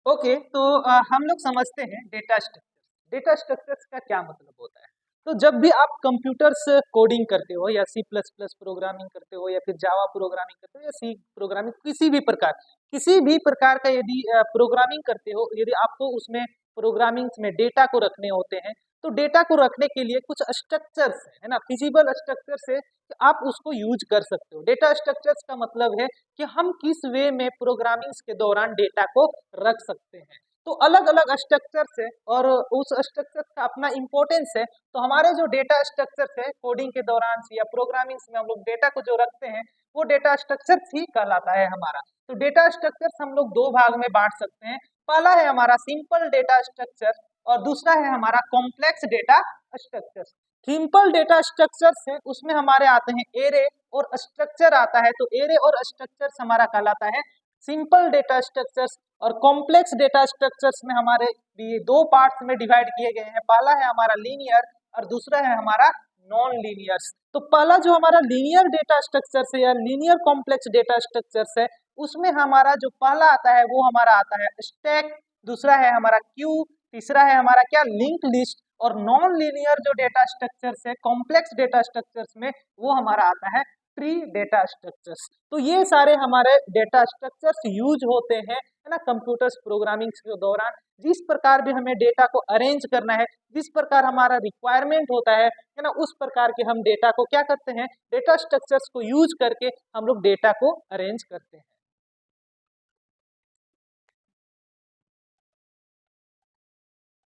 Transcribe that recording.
Okay, तो हम लोग समझते हैं डेटा स्ट्रक्चर। डेटा स्ट्रक्चर्स का क्या मतलब होता है? तो जब भी आप कंप्यूटर्स कोडिंग करते हो या सी प्लस प्लस प्रोग्रामिंग करते हो या फिर जावा प्रोग्रामिंग करते हो या सी प्रोग्रामिंग किसी भी प्रकार का यदि प्रोग्रामिंग करते हो, यदि आपको उसमें प्रोग्रामिंग में डेटा को रखने होते हैं, तो डेटा को रखने के लिए कुछ स्ट्रक्चर्स है ना, फिजिबल स्ट्रक्चर से आप उसको यूज कर सकते हो। डेटा स्ट्रक्चर्स का मतलब है कि हम किस वे में प्रोग्रामिंग के दौरान डेटा को रख सकते हैं। तो अलग अलग स्ट्रक्चर्स है और उस स्ट्रक्चर का अपना इम्पोर्टेंस है। तो हमारे जो डेटा स्ट्रक्चर्स है कोडिंग के दौरान या प्रोग्रामिंग में हम लोग डेटा को जो रखते हैं वो डेटा स्ट्रक्चर्स ही कहलाता है हमारा। तो डेटा स्ट्रक्चर्स हम लोग दो भाग में बांट सकते हैं। पहला है हमारा सिंपल डेटा स्ट्रक्चर और दूसरा है हमारा complex data structure. Simple data structures है उसमें हमारे आते हैं एरे और स्ट्रक्चर आता है। तो एरे और स्ट्रक्चर्स हमारा कहलाता है सिंपल डेटा स्ट्रक्चर्स। और कॉम्प्लेक्स डेटा स्ट्रक्चर्स में हमारे ये दो पार्ट्स में डिवाइड किए गए हैं। पहला है हमारा लीनियर और दूसरा है हमारा नॉन लीनियर्स। तो पहला जो हमारा लीनियर डेटा स्ट्रक्चर्स है या लीनियर कॉम्प्लेक्स डेटा स्ट्रक्चर्स है उसमें हमारा जो पहला आता है वो हमारा आता है स्टैक, दूसरा है हमारा क्यू, तीसरा है हमारा क्या लिंक लिस्ट। और नॉन लीनियर जो डेटा स्ट्रक्चर्स है कॉम्प्लेक्स डेटा स्ट्रक्चर्स में वो हमारा आता है ट्री डेटा स्ट्रक्चर्स। तो ये सारे हमारे डेटा स्ट्रक्चर्स यूज होते हैं है ना कंप्यूटर्स प्रोग्रामिंग के दौरान। जिस प्रकार भी हमें डेटा को अरेंज करना है, जिस प्रकार हमारा रिक्वायरमेंट होता है ना, उस प्रकार के हम डेटा को क्या करते हैं, डेटा स्ट्रक्चर्स को यूज करके हम लोग डेटा को अरेंज करते हैं।